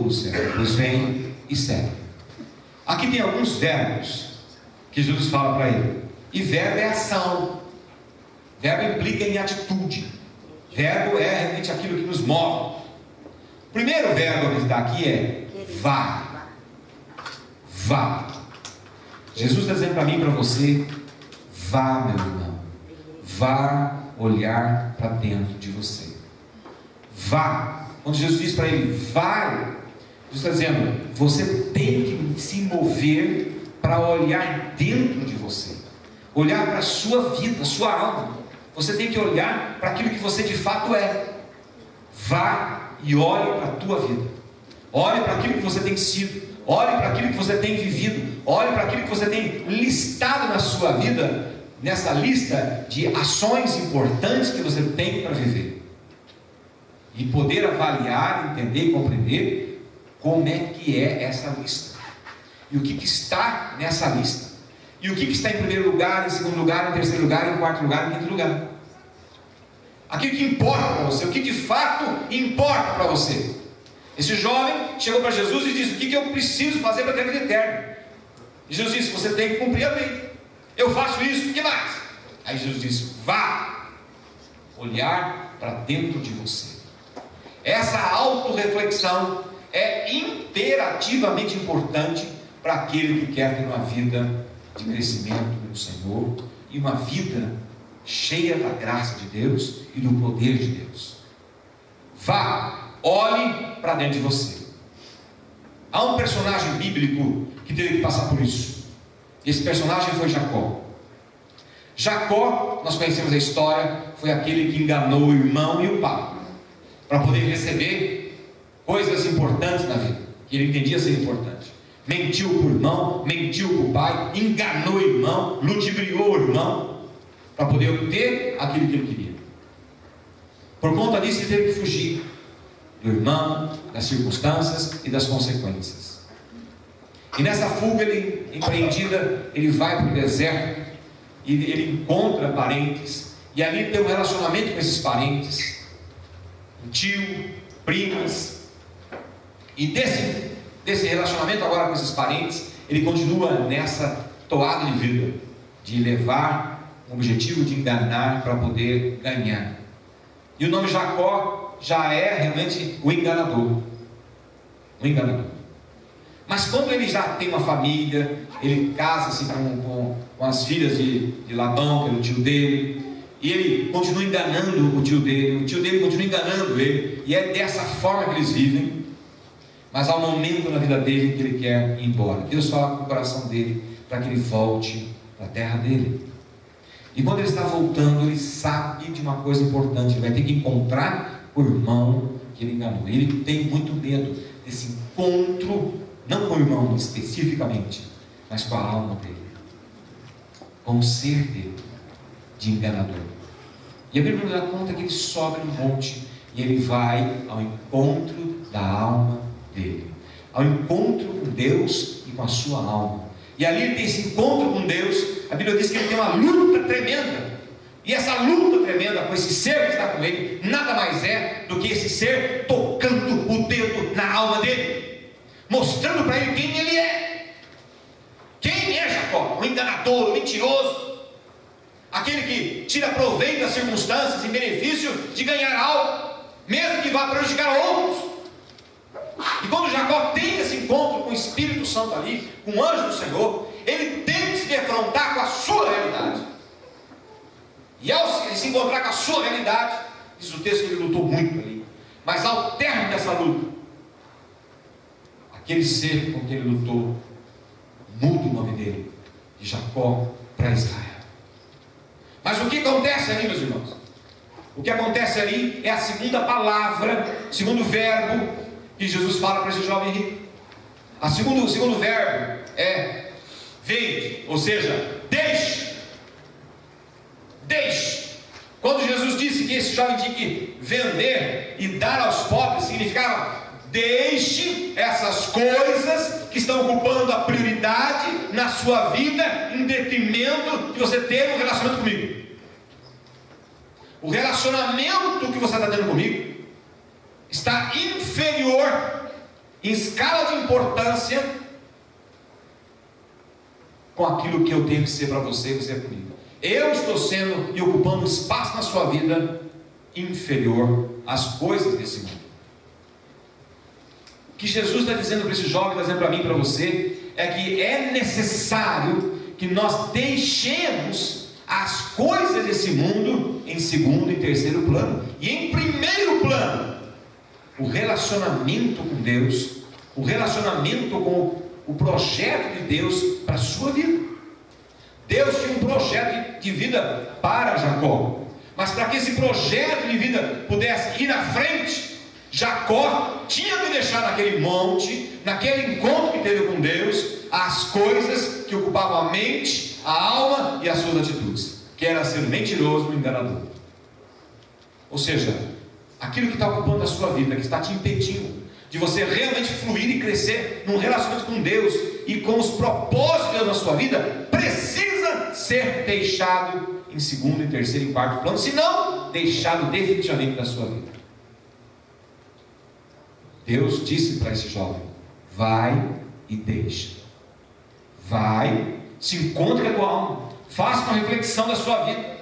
do céu. Depois vem e segue. Aqui tem alguns verbos que Jesus fala para ele. E verbo é ação. Verbo implica em atitude. Verbo é realmente aquilo que nos move. O primeiro verbo que está aqui é vá. Vá. Jesus está dizendo para mim e para você: vá, meu irmão. Vá olhar para dentro de você. Vá. Quando Jesus diz para ele, vai, Jesus está dizendo, você tem que se mover para olhar dentro de você. Olhar para a sua vida, a sua alma. Você tem que olhar para aquilo que você de fato é. Vá e olhe para a tua vida. Olhe para aquilo que você tem sido. Olhe para aquilo que você tem vivido. Olhe para aquilo que você tem listado na sua vida, nessa lista de ações importantes que você tem para viver. E poder avaliar, entender e compreender como é que é essa lista. E o que está nessa lista. E o que está em primeiro lugar, em segundo lugar, em terceiro lugar, em quarto lugar, em quinto lugar. Aquilo que importa para você, o que de fato importa para você. Esse jovem chegou para Jesus e disse: o que eu preciso fazer para ter vida eterna? E Jesus disse: você tem que cumprir a lei. Eu faço isso, o que mais? Aí Jesus disse: vá olhar para dentro de você. Essa autorreflexão é imperativamente importante para aquele que quer ter uma vida de crescimento no Senhor e uma vida cheia da graça de Deus e do poder de Deus. Vá, olhe para dentro de você. Há um personagem bíblico que teve que passar por isso. Esse personagem foi Jacó. Jacó, nós conhecemos a história, foi aquele que enganou o irmão e o pai para poder receber coisas importantes na vida, que ele entendia ser importante. Mentiu para o irmão, mentiu para o pai, enganou o irmão, ludibriou o irmão, para poder obter aquilo que ele queria. Por conta disso, ele teve que fugir do irmão, das circunstâncias e das consequências. E nessa fuga empreendida, ele vai para o deserto, e ele encontra parentes, e ali tem um relacionamento com esses parentes, um tio, primas, e desse relacionamento agora com esses parentes, ele continua nessa toada de vida, de levar o objetivo de enganar para poder ganhar. E o nome Jacó já é realmente o enganador. O enganador. Mas quando ele já tem uma família, ele casa-se com as filhas de Labão, que era o tio dele, e ele continua enganando o tio dele continua enganando ele, e é dessa forma que eles vivem. Mas há um momento na vida dele que ele quer ir embora. Deus fala com o coração dele para que ele volte para a terra dele. E quando ele está voltando, ele sabe de uma coisa importante: ele vai ter que encontrar o irmão que ele enganou. Ele tem muito medo desse encontro, não com o irmão especificamente, mas com a alma dele, com o ser dele, de enganador. E a Bíblia nos dá conta que ele sobe no monte e ele vai ao encontro da alma dele, ao encontro com Deus e com a sua alma. E ali ele tem esse encontro com Deus. A Bíblia diz que ele tem uma luta tremenda, e essa luta tremenda com esse ser que está com ele, nada mais é do que esse ser tocando o dedo na alma dele, mostrando para ele quem ele é. Quem é Jacó? O enganador, o mentiroso, aquele que tira proveito das circunstâncias em benefício de ganhar algo, mesmo que vá prejudicar outros. E quando Jacó tem esse encontro com o Espírito Santo ali, com o anjo do Senhor, ele tem que se defrontar com a sua realidade. E ao se encontrar com a sua realidade, diz o texto que ele lutou muito ali, mas ao término dessa luta, aquele ser com quem ele lutou muda o nome dele de Jacó para Israel. Mas o que acontece ali, meus irmãos? O que acontece ali é a segunda palavra, o segundo verbo que Jesus fala para esse jovem rico. O segundo verbo é vende, ou seja, deixe. Deixe. Quando Jesus disse que esse jovem tinha que vender e dar aos pobres, significava: deixe essas coisas que estão ocupando a prioridade na sua vida, em detrimento de você ter um relacionamento comigo. O relacionamento que você está tendo comigo está inferior em escala de importância, com aquilo que eu tenho que ser para você e você comigo. Eu estou sendo e ocupando espaço na sua vida inferior às coisas desse mundo. O que Jesus está dizendo para esse jovem, está dizendo para mim e para você, é que é necessário que nós deixemos as coisas desse mundo em segundo e terceiro plano, e em primeiro plano, o relacionamento com Deus, o relacionamento com o projeto de Deus para a sua vida. Deus tinha um projeto de vida para Jacó, mas para que esse projeto de vida pudesse ir na frente, Jacó tinha que deixar naquele monte, naquele encontro que teve com Deus, as coisas que ocupavam a mente, a alma e as suas atitudes, que era ser mentiroso e enganador. Ou seja, aquilo que está ocupando a sua vida, que está te impedindo de você realmente fluir e crescer num relacionamento com Deus e com os propósitos de Deus na sua vida, precisa ser deixado em segundo, em terceiro e em quarto plano, se não, deixado definitivamente da sua vida. Deus disse para esse jovem: vai e deixa. Vai, se encontre com a tua alma, faça uma reflexão da sua vida,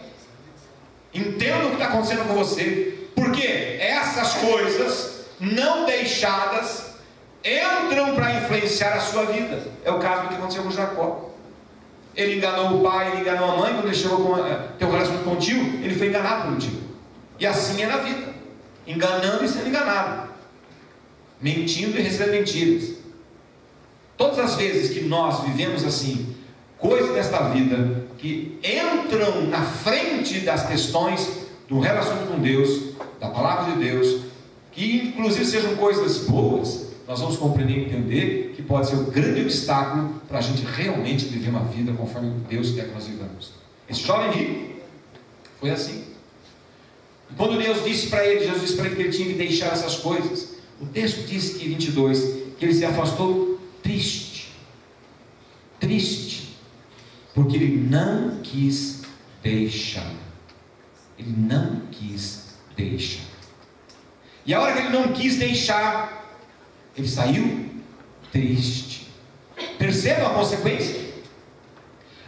entenda o que está acontecendo com você, porque essas coisas não deixadas entram para influenciar a sua vida. É o caso do que aconteceu com Jacó. Ele enganou o pai, ele enganou a mãe. Quando ele chegou a ter um relacionamento com o tio, ele foi enganado pelo tio. E assim é na vida, enganando e sendo enganado, mentindo e recebendo mentiras. Todas as vezes que nós vivemos assim, coisas desta vida que entram na frente das questões do relacionamento com Deus, da palavra de Deus, que inclusive sejam coisas boas, nós vamos compreender e entender que pode ser um grande obstáculo para a gente realmente viver uma vida conforme Deus quer que nós vivamos. Esse jovem rico foi assim. E quando Deus disse para ele, Jesus disse para ele que ele tinha que deixar essas coisas, o texto diz que 22, que ele se afastou triste, porque ele não quis deixar. Ele não quis deixar. E a hora que ele não quis deixar, ele saiu triste. Perceba a consequência?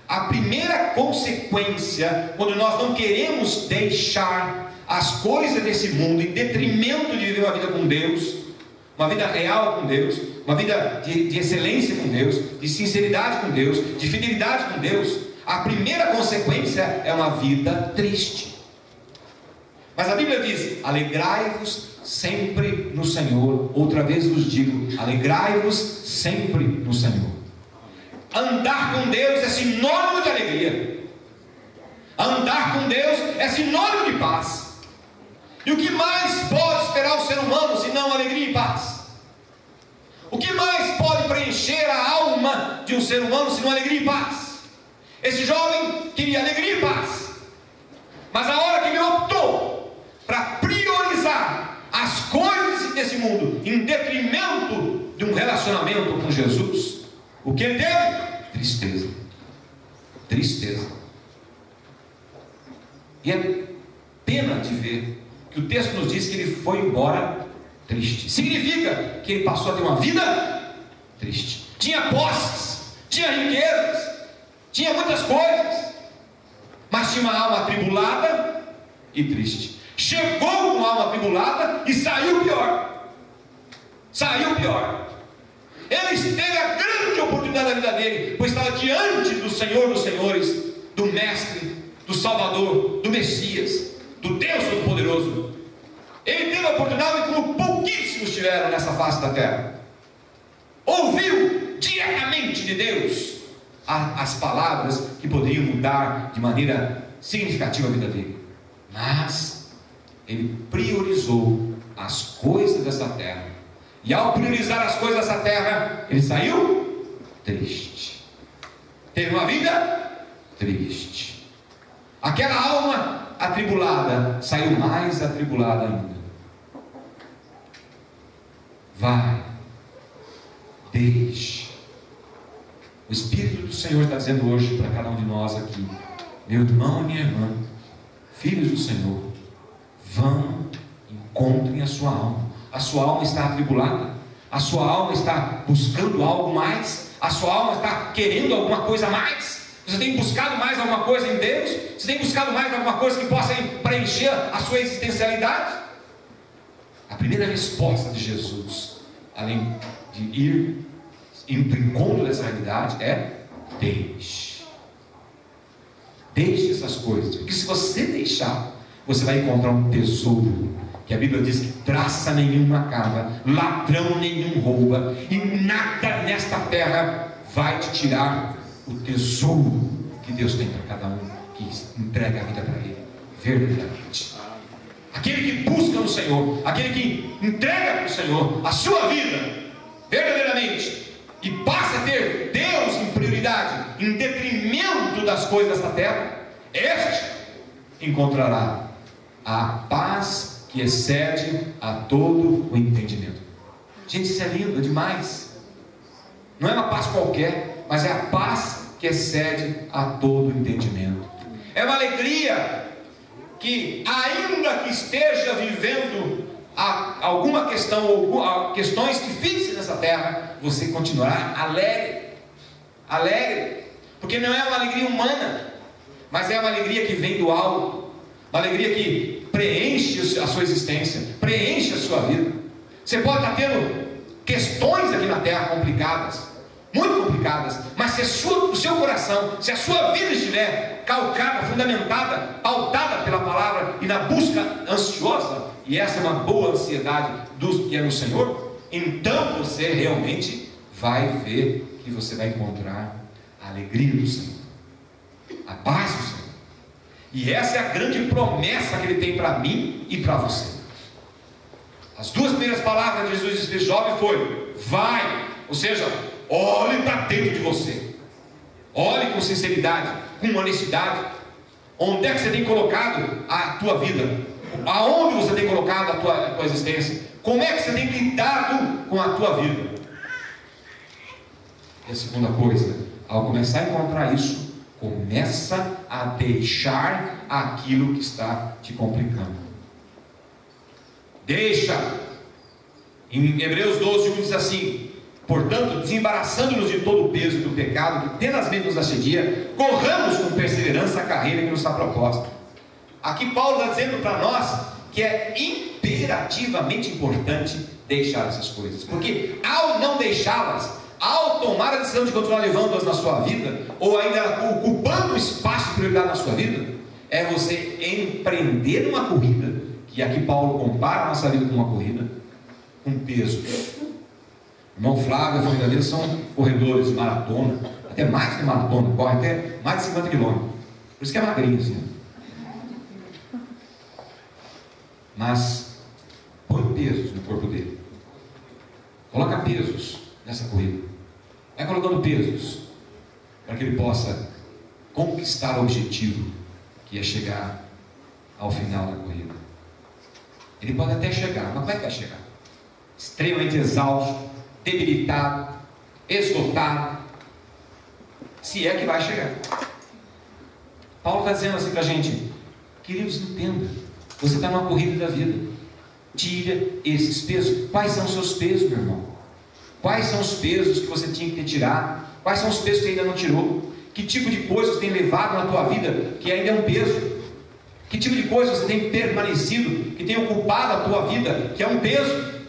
A primeira consequência, quando nós não queremos deixar as coisas desse mundo em detrimento de viver uma vida com Deus, uma vida real com Deus, uma vida de excelência com Deus, de sinceridade com Deus, de fidelidade com Deus, a primeira consequência é uma vida triste. Mas a Bíblia diz: alegrai-vos sempre no Senhor. Outra vez vos digo, alegrai-vos sempre no Senhor. Andar com Deus é sinônimo de alegria. Andar com Deus é sinônimo de paz. E o que mais pode esperar o ser humano senão alegria e paz? O que mais pode preencher a alma de um ser humano senão alegria e paz? Esse jovem queria alegria e paz, mas a hora que ele optou para priorizar as coisas desse mundo em detrimento de um relacionamento com Jesus, o que ele teve? Tristeza. Tristeza. E é pena de ver que o texto nos diz que ele foi embora triste. Significa que ele passou a ter uma vida triste. Tinha posses, tinha riquezas, tinha muitas coisas, mas tinha uma alma atribulada e triste. Chegou com uma alma atribulada e saiu pior. Saiu pior. Ele teve a grande oportunidade da vida dele, pois estava diante do Senhor dos Senhores, do Mestre, do Salvador, do Messias, do Deus Todo-Poderoso. Ele teve a oportunidade como pouquíssimos tiveram nessa face da terra. Ouviu diretamente de Deus as palavras que poderiam mudar de maneira significativa a vida dele. Mas ele priorizou as coisas dessa terra. E ao priorizar as coisas dessa terra, ele saiu triste. Teve uma vida triste. Aquela alma atribulada saiu mais atribulada ainda. Vai, deixe. O Espírito do Senhor está dizendo hoje para cada um de nós aqui: meu irmão e minha irmã, filhos do Senhor, vão, encontrem a sua alma. A sua alma está atribulada. A sua alma está buscando algo mais? A sua alma está querendo alguma coisa a mais? Você tem buscado mais alguma coisa em Deus? Você tem buscado mais alguma coisa que possa preencher a sua existencialidade? A primeira resposta de Jesus, além de ir do encontro dessa realidade, é: deixe. Deixe essas coisas, porque se você deixar, você vai encontrar um tesouro, que a Bíblia diz que traça nenhuma cava, ladrão nenhum rouba, e nada nesta terra vai te tirar o tesouro que Deus tem para cada um que entrega a vida para Ele verdadeiramente. Aquele que busca no Senhor, aquele que entrega para o Senhor a sua vida verdadeiramente e passa a ter Deus em prioridade, em detrimento das coisas desta terra, este encontrará a paz que excede a todo o entendimento. Gente, isso é lindo demais. Não é uma paz qualquer, mas é a paz que excede a todo o entendimento. É uma alegria que, ainda que esteja vivendo alguma questão ou questões difíceis nessa terra, você continuará alegre, porque não é uma alegria humana, mas é uma alegria que vem do alto, uma alegria que preenche a sua existência, preenche a sua vida. Você pode estar tendo questões aqui na terra complicadas, muito complicadas, mas se o seu coração, se a sua vida estiver calcada, fundamentada, pautada pela palavra e na busca ansiosa, e essa é uma boa ansiedade que é no Senhor, então você realmente vai ver que você vai encontrar a alegria do Senhor, a paz do Senhor. E essa é a grande promessa que Ele tem para mim e para você. As duas primeiras palavras de Jesus disse para esse jovem foi: vai, ou seja, olhe para dentro de você, olhe com sinceridade, com honestidade, onde é que você tem colocado a tua vida, aonde você tem colocado a tua existência, como é que você tem lidado com a tua vida. E a segunda coisa, ao começar a encontrar isso, começa a deixar aquilo que está te complicando. Deixa. Em Hebreus 12:1 diz assim: portanto, desembaraçando-nos de todo o peso do pecado que tenazmente nos assedia, corramos com perseverança a carreira que nos está proposta. Aqui Paulo está dizendo para nós que é imperativamente importante deixar essas coisas, porque ao não deixá-las, ao tomar a decisão de continuar levando-as na sua vida, ou ainda ocupando um espaço de prioridade na sua vida, é você empreender uma corrida, que aqui Paulo compara a nossa vida com uma corrida, com pesos. O irmão Flávio e a família dele são corredores de maratona, até mais que maratona, corre até mais de 50 quilômetros, por isso que é magrinho assim. Mas põe pesos no corpo dele, coloca pesos nessa corrida, vai colocando pesos para que ele possa conquistar o objetivo, que é chegar ao final da corrida. Ele pode até chegar, mas como é que vai chegar? Extremamente exausto, debilitado, esgotado, se é que vai chegar. Paulo está dizendo assim para a gente: queridos, entenda, você está numa corrida da vida, tira esses pesos. Quais são os seus pesos, meu irmão? Quais são os pesos que você tinha que ter tirado? Quais são os pesos que ainda não tirou? Que tipo de coisas tem levado na tua vida que ainda é um peso? Que tipo de coisas você tem permanecido, que tem ocupado a tua vida, que é um peso?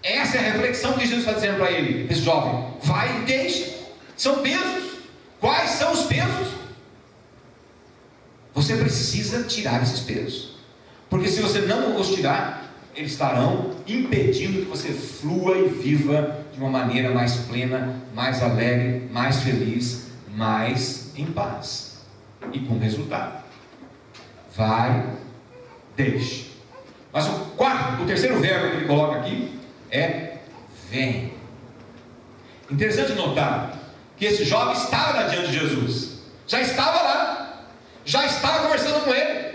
Essa é a reflexão que Jesus está dizendo para ele, esse jovem: vai e deixa. São pesos. Quais são os pesos? Você precisa tirar esses pesos, porque se você não os tirar, eles estarão impedindo que você flua e viva de uma maneira mais plena, mais alegre, mais feliz, mais em paz e com resultado. Vai, deixe. Mas o terceiro verbo que ele coloca aqui é vem. Interessante notar que esse jovem estava diante de Jesus, já estava lá, já estava conversando com ele,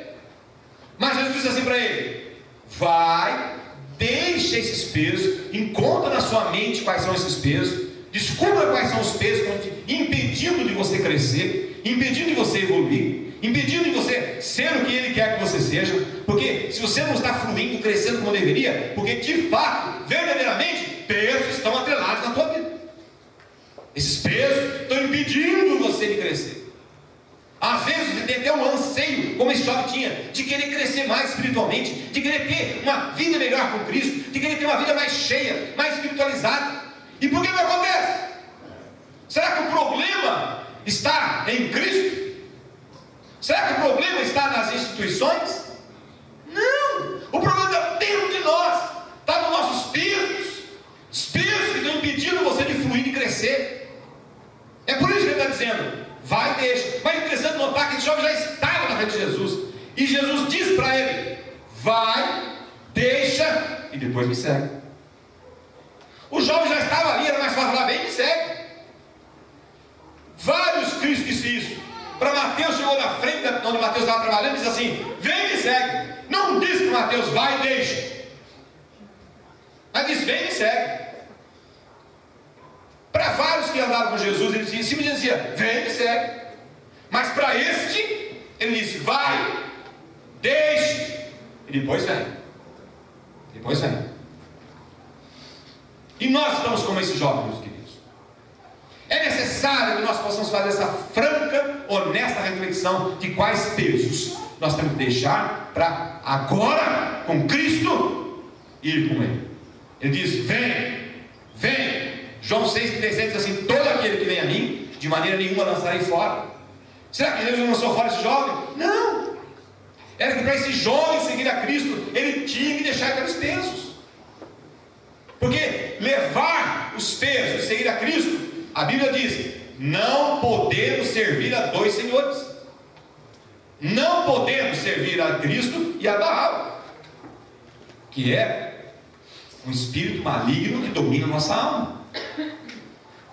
mas Jesus disse assim para ele: vai, deixa esses pesos, encontra na sua mente quais são esses pesos, descubra quais são os pesos que estão te impedindo de você crescer, impedindo de você evoluir, impedindo de você ser o que Ele quer que você seja. Porque se você não está fluindo, crescendo como deveria, porque de fato, verdadeiramente, pesos Esses pesos estão impedindo você de crescer. Às vezes você tem até um anseio, como esse jovem tinha, de querer crescer mais espiritualmente, de querer ter uma vida melhor com Cristo, de querer ter uma vida mais cheia, mais espiritualizada. E por que não acontece? Será que o problema está em Cristo? Será que o problema está nas instituições? Não! O problema está dentro de nós, está nos nossos pesos, os pesos que estão impedindo você de fluir e crescer. É por isso que ele está dizendo: vai e deixa. Mas é interessante notar que esse jovem já estava na frente de Jesus, e Jesus diz para ele: vai, deixa e depois me segue. O jovem já estava ali, era mais fácil falar: vem e me segue. Vários Cristos disse isso. Para Mateus, chegou na frente onde Mateus estava trabalhando e disse assim: vem e me segue. Não disse para Mateus: vai e deixa, mas disse: vem e me segue. Para vários que andaram com Jesus, ele simplesmente dizia: vem e me segue. Mas para este, ele disse: vai, deixe e depois vem. Depois vem. E nós estamos como esse jovem, meus queridos. É necessário que nós possamos fazer essa franca, honesta reflexão de quais pesos nós temos que deixar para agora, com Cristo, ir com Ele. Ele diz: vem, vem. João 6,37 diz assim: todo aquele que vem a mim, de maneira nenhuma lançarei fora. Será que Deus não lançou fora esse jovem? Não. Era que para esse jovem seguir a Cristo, ele tinha que deixar aqueles pesos. Porque levar os pesos e seguir a Cristo, a Bíblia diz: não podemos servir a dois senhores. Não podemos servir a Cristo e a Baal, que é um espírito maligno que domina a nossa alma.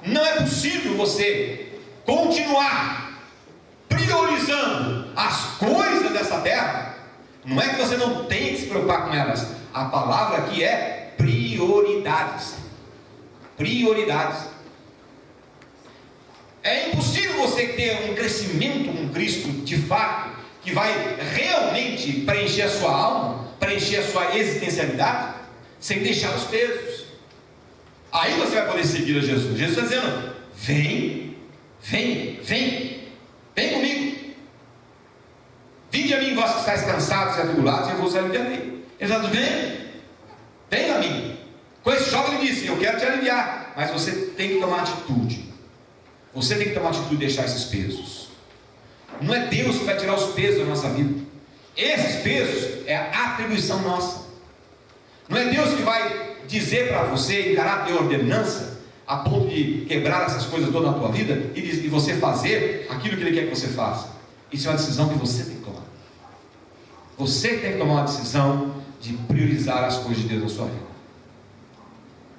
Não é possível você continuar priorizando as coisas dessa terra. Não é que você não tem que se preocupar com elas. A palavra aqui é prioridades. Prioridades. É impossível você ter um crescimento com Cristo de fato, que vai realmente preencher a sua alma, preencher a sua existencialidade, sem deixar os pesos. Aí você vai poder seguir a Jesus. Jesus está dizendo: vem, vem, vem, vem comigo. Vinde a mim, vós que estáis cansados e atribulados, e eu vos aliviarei. Ele está dizendo: vem, vem a mim. Com esse jovem ele disse: eu quero te aliviar, mas você tem que tomar atitude. Você tem que tomar atitude e deixar esses pesos. Não é Deus que vai tirar os pesos da nossa vida. Esses pesos é a atribuição nossa. Não é Deus que vai dizer para você, em caráter de ordenança, a ponto de quebrar essas coisas todas na tua vida e você fazer aquilo que Ele quer que você faça. Isso é uma decisão que você tem que tomar. Você tem que tomar uma decisão de priorizar as coisas de Deus na sua vida.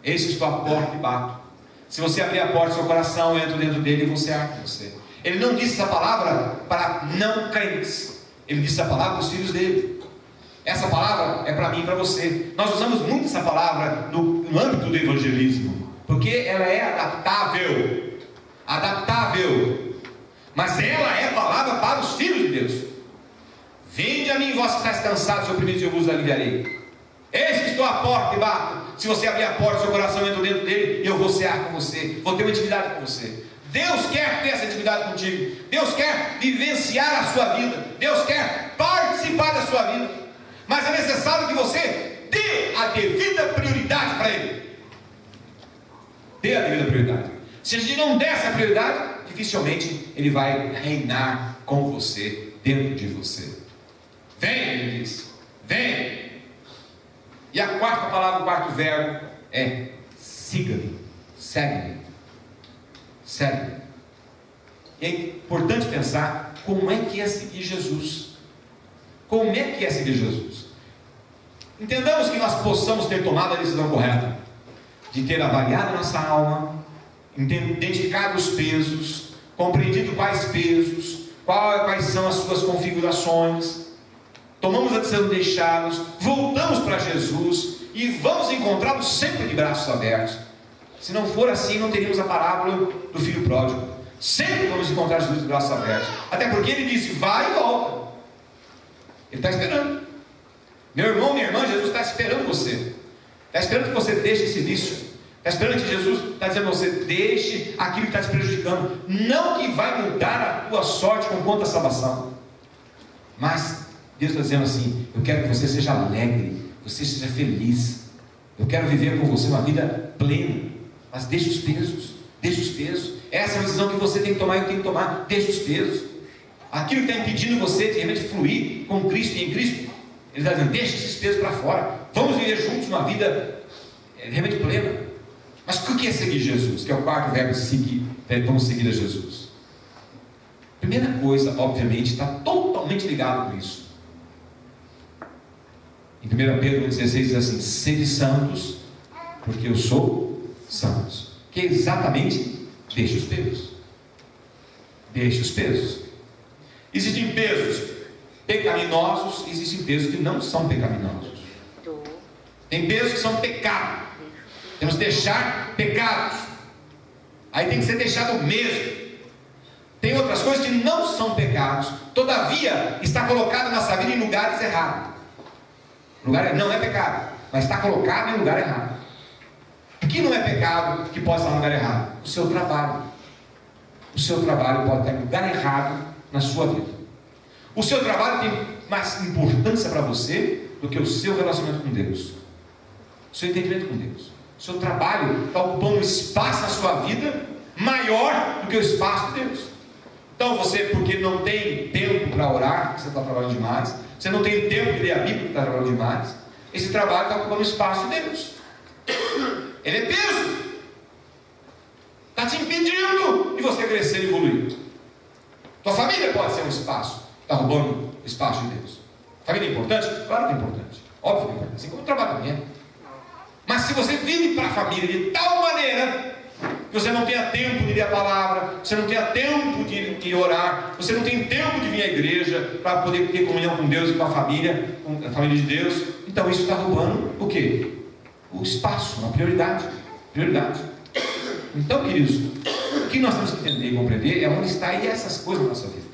Eis que estou à porta e bato. Se você abrir a porta do seu coração, eu entro dentro dele e você arca você. Ele não disse essa palavra para não crentes. Ele disse essa palavra para os filhos dele. Essa palavra é para mim e para você. Nós usamos muito essa palavra no âmbito do evangelismo, porque ela é adaptável. Adaptável. Mas ela é a palavra para os filhos de Deus. Vinde a mim, vós que estáis cansados e oprimidos, e eu vos aliviarei. Eis que estou à porta e bato. Se você abrir a porta do seu coração, eu entro dentro dele e eu vou cear com você. Vou ter uma intimidade com você. Deus quer ter essa intimidade contigo. Deus quer vivenciar a sua vida. Deus quer participar da sua vida. Mas é necessário que você dê a devida prioridade para Ele. Dê a devida prioridade. Se a gente não der essa prioridade, dificilmente Ele vai reinar com você, dentro de você. Vem, Ele diz. Vem. E a quarta palavra, o quarto verbo é siga-me, segue-me, segue-me. E é importante pensar como é que é seguir Jesus. Como é que é seguir Jesus? Entendamos que nós possamos ter tomado a decisão correta, de ter avaliado nossa alma, identificado os pesos, compreendido quais pesos, quais são as suas configurações. Tomamos a decisão de deixá-los, voltamos para Jesus e vamos encontrá-los sempre de braços abertos. Se não for assim, não teríamos a parábola do filho pródigo. Sempre vamos encontrar Jesus de braços abertos. Até porque Ele disse: vai e volta. Ele está esperando. Meu irmão, minha irmã, Jesus está esperando você. Está esperando que você deixe esse vício. Está esperando que Jesus está dizendo a você: deixe aquilo que está te prejudicando, não que vai mudar a tua sorte com conta a salvação, mas Deus está dizendo assim: eu quero que você seja alegre, você seja feliz, eu quero viver com você uma vida plena, mas deixe os pesos, essa é a decisão que você tem que tomar e eu tenho que tomar. Deixe os pesos, aquilo que está impedindo você de realmente fluir com Cristo e em Cristo, Ele está dizendo: deixe esses pesos para fora, vamos viver juntos uma vida realmente plena. Mas o que é seguir Jesus? Que é o quarto verbo, seguir. Vamos seguir a Jesus. Primeira coisa, obviamente, está totalmente ligado com isso. Em 1 Pedro 16 diz assim: sede santos, porque eu sou santos. Que é exatamente, deixe os pesos. Deixe os pesos. Existem pesos pecaminosos, existem pesos que não são pecaminosos. Tem pesos que são pecado. Temos que deixar pecados. Aí tem que ser deixado mesmo. Tem outras coisas que não são pecados, todavia está colocado na nossa vida em lugares errados. Lugar não é pecado, mas está colocado em lugar errado. O que não é pecado que pode estar no lugar errado? O seu trabalho. O seu trabalho pode estar em lugar errado na sua vida. O seu trabalho tem mais importância para você do que o seu relacionamento com Deus, o seu entendimento com Deus. O seu trabalho está ocupando um espaço na sua vida maior do que o espaço de Deus. Então você, porque não tem tempo para orar, você está trabalhando demais, você não tem tempo de ler a Bíblia, está trabalhando demais, esse trabalho está ocupando o espaço de Deus. Ele é peso, está te impedindo de você crescer e evoluir. Tua família pode ser um espaço, está roubando o espaço de Deus. Família é importante? Claro que é importante, óbvio que é importante, assim como o trabalho também é. Mas se você vive para a família de tal maneira que você não tenha tempo de ler a palavra, você não tenha tempo de orar, você não tem tempo de vir à igreja para poder ter comunhão com Deus e com a família de Deus, então isso está roubando o quê? O espaço, a prioridade. Então, queridos, o que nós temos que entender e compreender é onde está aí essas coisas na nossa vida.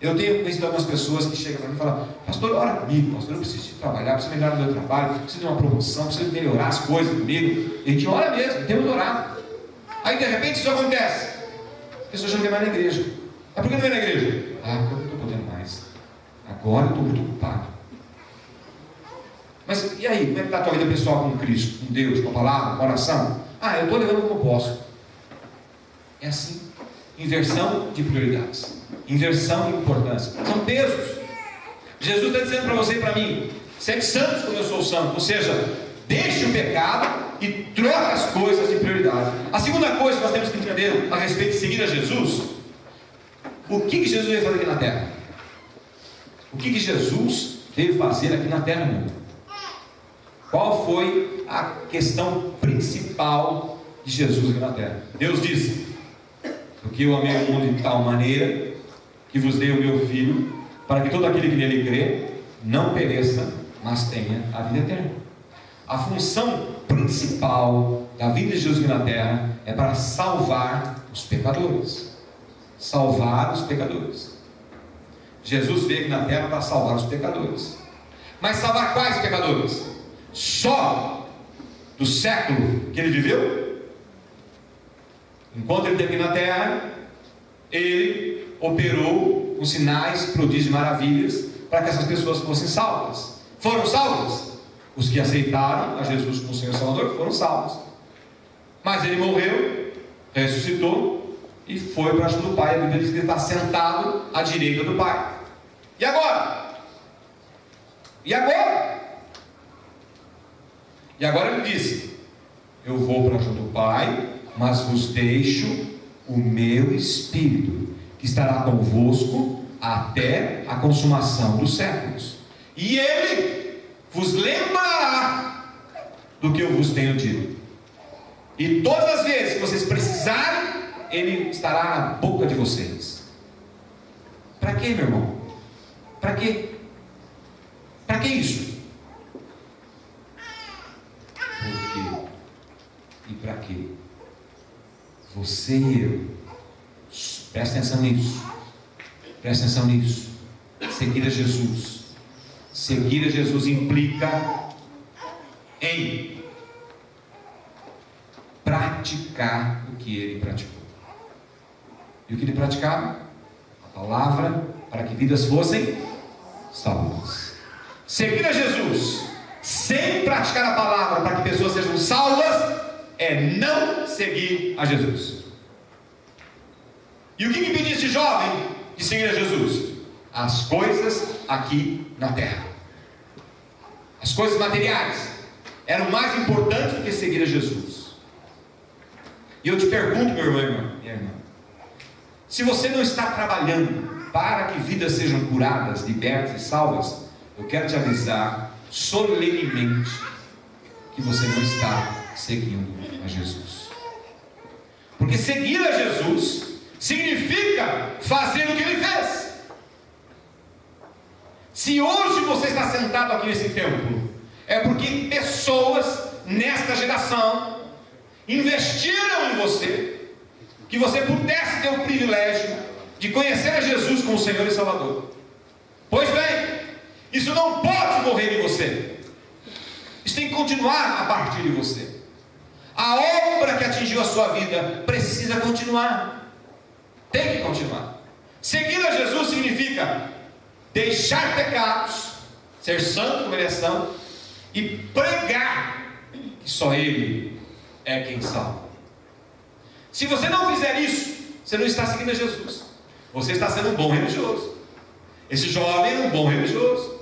Eu tenho conhecido algumas pessoas que chegam para mim e falam: pastor, ora comigo, pastor, eu preciso de trabalhar, preciso melhorar o meu trabalho, preciso de uma promoção, preciso melhorar as coisas comigo. E a gente ora mesmo, temos orado. Aí de repente isso acontece, a pessoa já não vem mais na igreja. Mas por que não vem na igreja? Ah, porque eu não estou podendo mais, agora eu estou muito ocupado. Mas e aí, como é que está a tua vida pessoal com Cristo, com Deus, com a palavra, com a oração? Ah, eu estou levando como posso. É assim, inversão de prioridades, inversão de importância, são pesos. Jesus está dizendo para você e para mim: sede santos como eu sou santo, ou seja, deixe o pecado e troca as coisas de prioridade. A segunda coisa que nós temos que entender a respeito de seguir a Jesus: o que Jesus veio fazer aqui na terra? O que Jesus veio fazer aqui na terra, meu irmão? Qual foi a questão principal de Jesus aqui na terra? Deus disse: porque eu amei o mundo de tal maneira que vos dei o meu Filho, para que todo aquele que nele crê não pereça, mas tenha a vida eterna. A função principal da vida de Jesus aqui na terra é para salvar os pecadores. Salvar os pecadores. Jesus veio aqui na terra para salvar os pecadores. Mas salvar quais pecadores? Só do século que ele viveu? Enquanto ele esteve aqui na terra, ele operou com sinais, prodígios e maravilhas para que essas pessoas fossem salvas. Foram salvas? Os que aceitaram a Jesus como Senhor e Salvador foram salvos. Mas ele morreu, ressuscitou e foi para junto do Pai. A Bíblia diz que ele está sentado à direita do Pai. E agora? E agora? E agora ele disse: eu vou para junto do Pai, mas vos deixo o meu Espírito, que estará convosco até a consumação dos séculos. E ele vos lembrará do que eu vos tenho dito. E todas as vezes que vocês precisarem, ele estará na boca de vocês. Para quê, meu irmão? Para quê? Para que isso? Por quê? E para quê? Você e eu, presta atenção nisso. Presta atenção nisso. Seguir a Jesus. Seguir a Jesus implica em praticar o que ele praticou. E o que ele praticava? A palavra, para que vidas fossem salvas. Seguir a Jesus sem praticar a palavra para que pessoas sejam salvas é não seguir a Jesus. E o que impedia esse jovem de seguir a Jesus? As coisas aqui na terra. As coisas materiais eram mais importantes do que seguir a Jesus. E eu te pergunto, meu irmão, minha irmã, se você não está trabalhando para que vidas sejam curadas, libertas e salvas, eu quero te avisar solenemente que você não está seguindo a Jesus. Porque seguir a Jesus significa fazer o que ele fez. Se hoje você está sentado aqui nesse templo, é porque pessoas nesta geração investiram em você, que você pudesse ter o privilégio de conhecer a Jesus como Senhor e Salvador. Pois bem, isso não pode morrer em você. Isso tem que continuar a partir de você. A obra que atingiu a sua vida precisa continuar. Tem que continuar. Seguir a Jesus significa deixar pecados, ser santo como ele é santo, e pregar que só Ele é quem salva. Se você não fizer isso, você não está seguindo a Jesus. Você está sendo um bom religioso. Esse jovem era um bom religioso.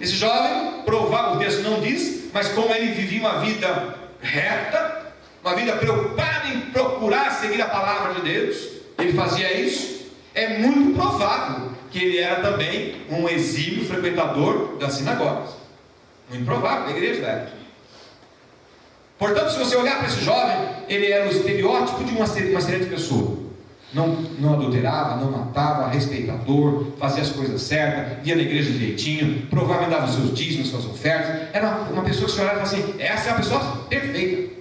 Esse jovem, provável, o texto não diz, mas como ele vivia uma vida reta, uma vida preocupada em procurar seguir a palavra de Deus, ele fazia isso, é muito provável que ele era também um exímio frequentador das sinagogas. Muito provável, da igreja da época. Portanto, se você olhar para esse jovem, ele era o estereótipo de uma excelente pessoa. Não adulterava, não matava, respeitador, fazia as coisas certas, ia na igreja direitinho, provavelmente dava os seus dízimos, suas ofertas. Era uma pessoa que você olhava e falava assim: essa é uma pessoa perfeita.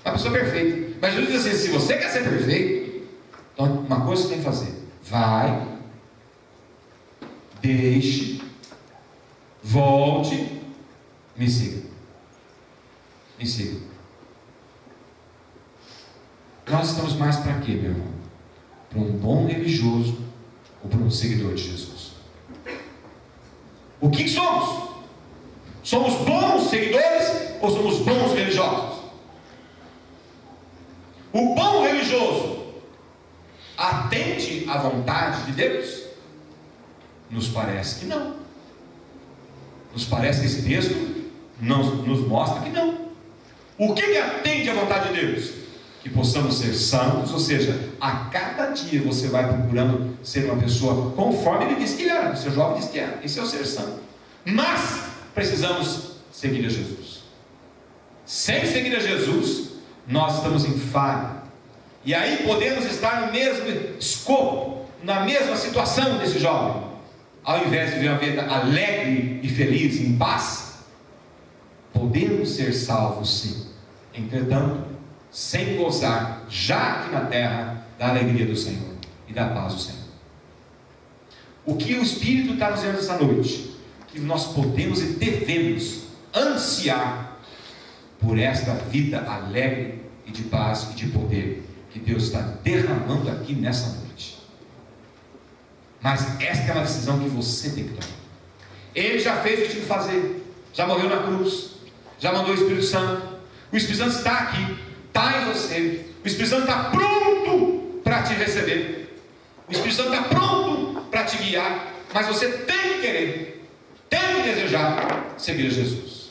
Uma pessoa perfeita. Mas Jesus diz assim: se você quer ser perfeito, então uma coisa você tem que fazer: vai, deixe, volte, me siga. Me siga. Nós estamos mais para quê, meu irmão? Para um bom religioso ou para um seguidor de Jesus? O que somos? Somos bons seguidores ou somos bons religiosos? O bom religioso atende à vontade de Deus? Nos parece que não. Nos parece que esse texto nos mostra que não. O que atende à vontade de Deus? Que possamos ser santos, ou seja, a cada dia você vai procurando ser uma pessoa conforme ele disse que era. O seu jovem disse que era. Esse é o ser santo. Mas precisamos seguir a Jesus. Sem seguir a Jesus, nós estamos em falha. E aí podemos estar no mesmo escopo, na mesma situação desse jovem. Ao invés de viver uma vida alegre e feliz, em paz, podemos ser salvos sim. Entretanto, sem gozar, já aqui na terra, da alegria do Senhor e da paz do Senhor. O que o Espírito está nos dizendo essa noite? Que nós podemos e devemos ansiar por esta vida alegre e de paz e de poder que Deus está derramando aqui nessa noite. Mas esta é uma decisão que você tem que tomar. Ele já fez o que tinha que fazer, já morreu na cruz, já mandou o Espírito Santo. O Espírito Santo está aqui, está em você. O Espírito Santo está pronto para te receber. O Espírito Santo está pronto para te guiar. Mas você tem que querer, tem que desejar seguir a Jesus.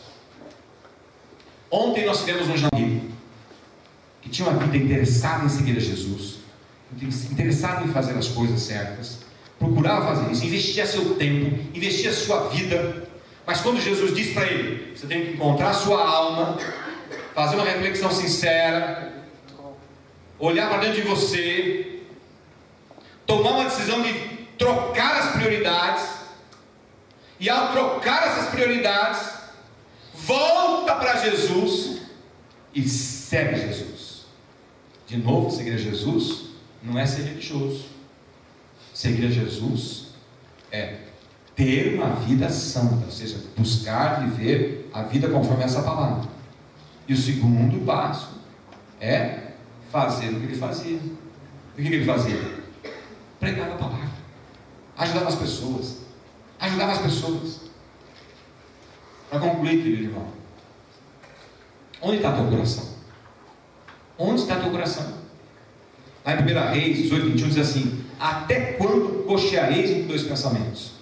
Ontem nós tivemos um amigo que tinha uma vida interessada em seguir a Jesus, interessado em fazer as coisas certas, procurava fazer isso, investia seu tempo, investia sua vida. Mas quando Jesus disse para ele: você tem que encontrar a sua alma, fazer uma reflexão sincera, olhar para dentro de você, tomar uma decisão de trocar as prioridades, e ao trocar essas prioridades, volta para Jesus e segue Jesus. De novo, seguir a Jesus não é ser religioso. Seguir a Jesus é ter uma vida santa, ou seja, buscar viver a vida conforme essa palavra. E o segundo passo é fazer o que ele fazia. O que ele fazia? Pregava a palavra, ajudava as pessoas, Para concluir, querido irmão, onde está teu coração? Onde está teu coração? Lá em 1 Reis 18, 21 diz assim: até quando cocheareis entre dois pensamentos?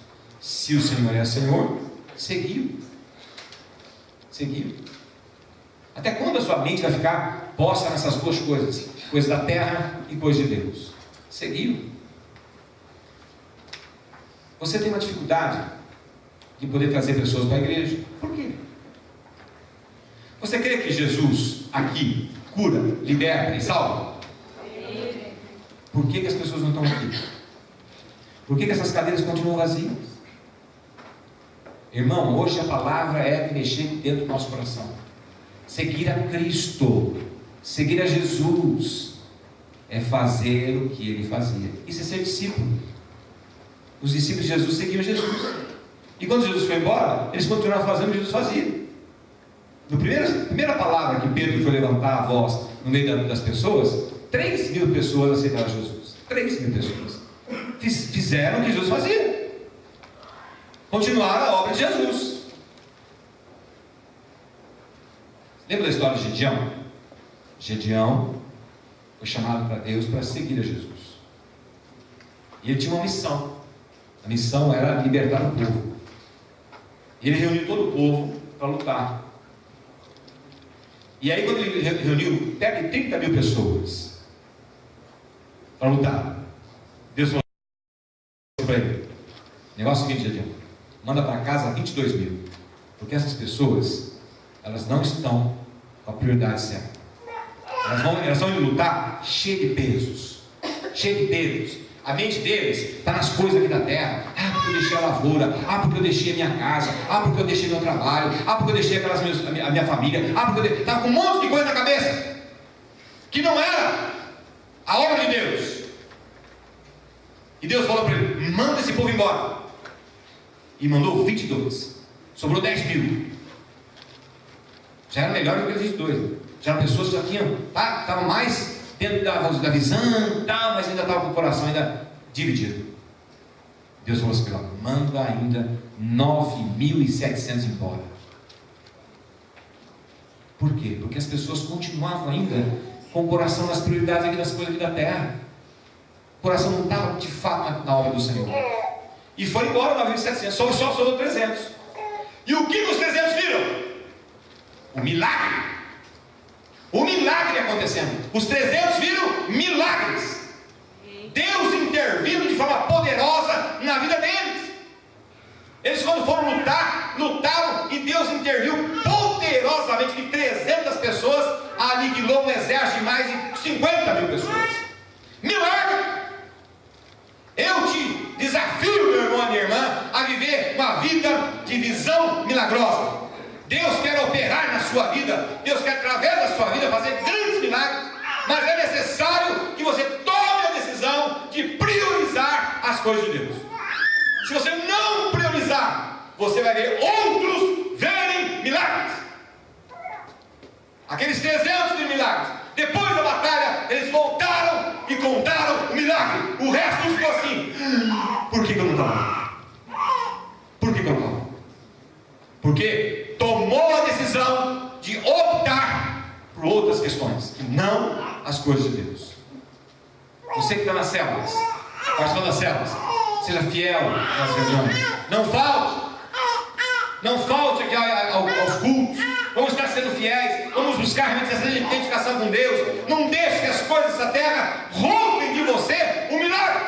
Se o Senhor é Senhor, seguiu. Até quando a sua mente vai ficar posta nessas duas coisas? Coisa da terra e coisa de Deus. Seguiu. Você tem uma dificuldade de poder trazer pessoas para a igreja. Por quê? Você crê que Jesus aqui cura, liberta e salva? Por que as pessoas não estão aqui? Por que essas cadeiras continuam vazias? Irmão, hoje a palavra é de mexer dentro do nosso coração. Seguir a Cristo, seguir a Jesus, é fazer o que ele fazia. Isso é ser discípulo. Os discípulos de Jesus seguiam Jesus. E quando Jesus foi embora, eles continuaram fazendo o que Jesus fazia. Na primeira palavra que Pedro foi levantar a voz no meio das pessoas, 3.000 pessoas aceitaram Jesus. 3.000 pessoas fizeram o que Jesus fazia. Continuaram a obra de Jesus. Lembra da história de Gedeão? Gedeão foi chamado para Deus para seguir a Jesus. E ele tinha uma missão. A missão era libertar o povo. Ele reuniu todo o povo para lutar. E aí, quando ele reuniu perto de 30.000 pessoas para lutar, Deus falou para ele: negócio seguinte, Gedeão, manda para casa 22.000, porque essas pessoas, elas não estão com a prioridade certa. Elas vão lutar cheio de pesos. A mente deles está nas coisas aqui da terra. Porque eu deixei a lavoura, porque eu deixei a minha casa, porque eu deixei meu trabalho, porque eu deixei a minha família, porque eu estava com um monte de coisa na cabeça que não era a obra de Deus. E Deus falou para ele: manda esse povo embora. E mandou 22. Sobrou 10.000. Já era melhor do que aqueles 22. Já eram pessoas que já tinham, estavam mais dentro da visão, mas ainda estavam com o coração ainda dividido. Deus falou assim: manda ainda 9.700 embora. Por quê? Porque as pessoas continuavam ainda com o coração nas prioridades aqui das coisas aqui da terra. O coração não estava de fato na obra do Senhor. E foi embora 9.700, só sobrou 300. E o que os 300 viram? O milagre. O milagre acontecendo. Os 300 viram milagres. Deus intervindo de forma poderosa na vida deles. Eles, quando foram lutar, lutaram e Deus interviu poderosamente. Que 300 pessoas aniquilou um exército de mais de 50.000 pessoas. Milagre. Eu te desafio, meu irmão e minha irmã, a viver uma vida de visão milagrosa. Deus quer operar na sua vida. Deus quer, através da sua vida, fazer grandes milagres. Mas é necessário que você tome a decisão de priorizar as coisas de Deus. Se você não priorizar, você vai ver outros verem milagres. Aqueles 300 de milagres, depois da batalha, eles voltaram e contaram o milagre. O resto ficou assim: por que eu não estava? Por que eu não estava? Porque tomou a decisão de optar por outras questões, e não as coisas de Deus. Você que está nas células, participando das células, seja fiel nas reuniões. Não falte aqui aos cultos. Vamos estar sendo fiéis. Vamos buscar realmente essa identificação com Deus. Não deixe que as coisas dessa terra roubem de você o milagre.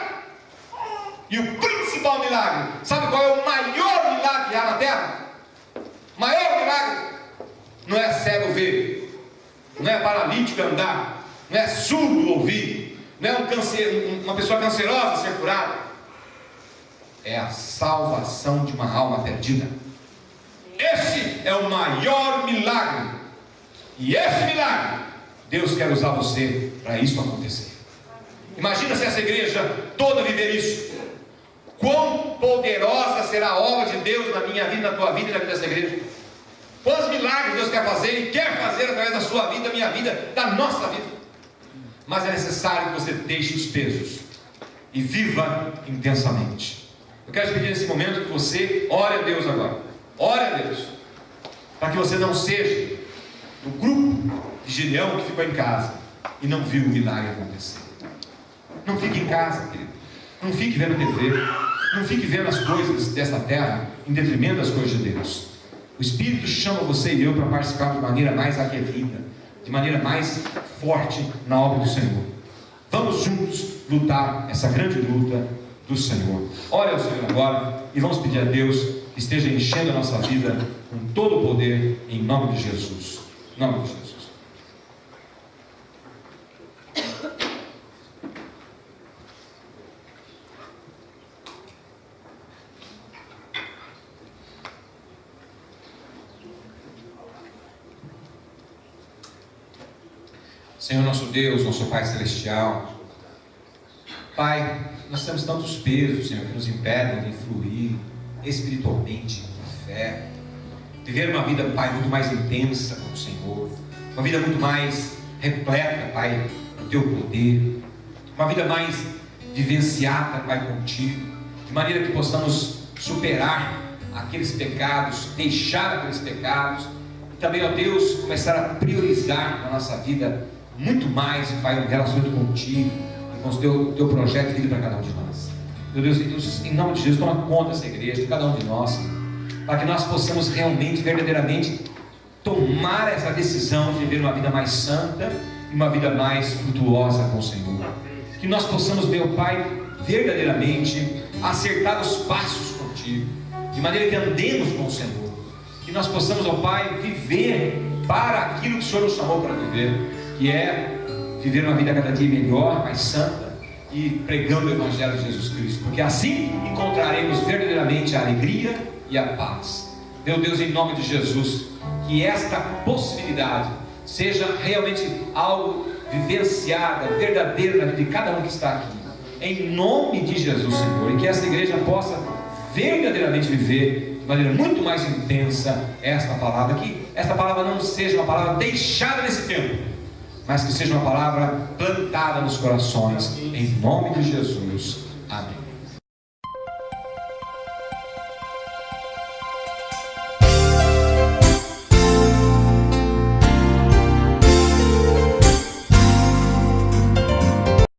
E o principal milagre, sabe qual é o maior milagre que há na terra? O maior milagre não é cego ver, não é paralítico andar, não é surdo ouvir, não é uma pessoa cancerosa ser curada. É a salvação de uma alma perdida. Esse é o maior milagre. E esse milagre, Deus quer usar você para isso acontecer. Imagina se essa igreja toda viver isso. Quão poderosa será a obra de Deus na minha vida, na tua vida e na vida dessa igreja. Quantos milagres Deus quer fazer e quer fazer através da sua vida, da minha vida, da nossa vida. Mas é necessário que você deixe os pesos e viva intensamente. Eu quero te pedir nesse momento que você ore a Deus agora. Ore a Deus, para que você não seja do grupo de Gideão que ficou em casa e não viu o milagre acontecer. Não fique em casa, querido. Não fique vendo TV. Não fique vendo as coisas desta terra em detrimento das coisas de Deus. O Espírito chama você e eu para participar de maneira mais aguerrida, de maneira mais forte na obra do Senhor. Vamos juntos lutar essa grande luta do Senhor. Ore ao Senhor agora e vamos pedir a Deus que esteja enchendo a nossa vida com todo o poder, em nome de Jesus. Em nome de Jesus. Senhor nosso Deus, nosso Pai Celestial, Pai, nós temos tantos pesos, Senhor, que nos impedem de fluir espiritualmente, com fé, viver uma vida, Pai, muito mais intensa com o Senhor, uma vida muito mais repleta, Pai, do Teu poder, uma vida mais vivenciada, Pai, contigo, de maneira que possamos superar aqueles pecados, deixar aqueles pecados, e também, ó Deus, começar a priorizar na nossa vida muito mais, Pai, um relacionamento contigo e com o teu projeto de vida para cada um de nós. Meu Deus, em nome de Jesus, toma conta dessa igreja, de cada um de nós, para que nós possamos realmente, verdadeiramente tomar essa decisão de viver uma vida mais santa e uma vida mais frutuosa com o Senhor. Que nós possamos, meu Pai, verdadeiramente acertar os passos contigo, de maneira que andemos com o Senhor. Que nós possamos, ó Pai, viver para aquilo que o Senhor nos chamou para viver, que é viver uma vida cada dia melhor, mais santa e pregando o Evangelho de Jesus Cristo, porque assim encontraremos verdadeiramente a alegria e a paz. Meu Deus, em nome de Jesus, que esta possibilidade seja realmente algo vivenciada, verdadeiro na vida de cada um que está aqui, em nome de Jesus, Senhor, e que essa igreja possa verdadeiramente viver de maneira muito mais intensa esta palavra, que esta palavra não seja uma palavra deixada nesse tempo, mas que seja uma palavra plantada nos corações, em nome de Jesus.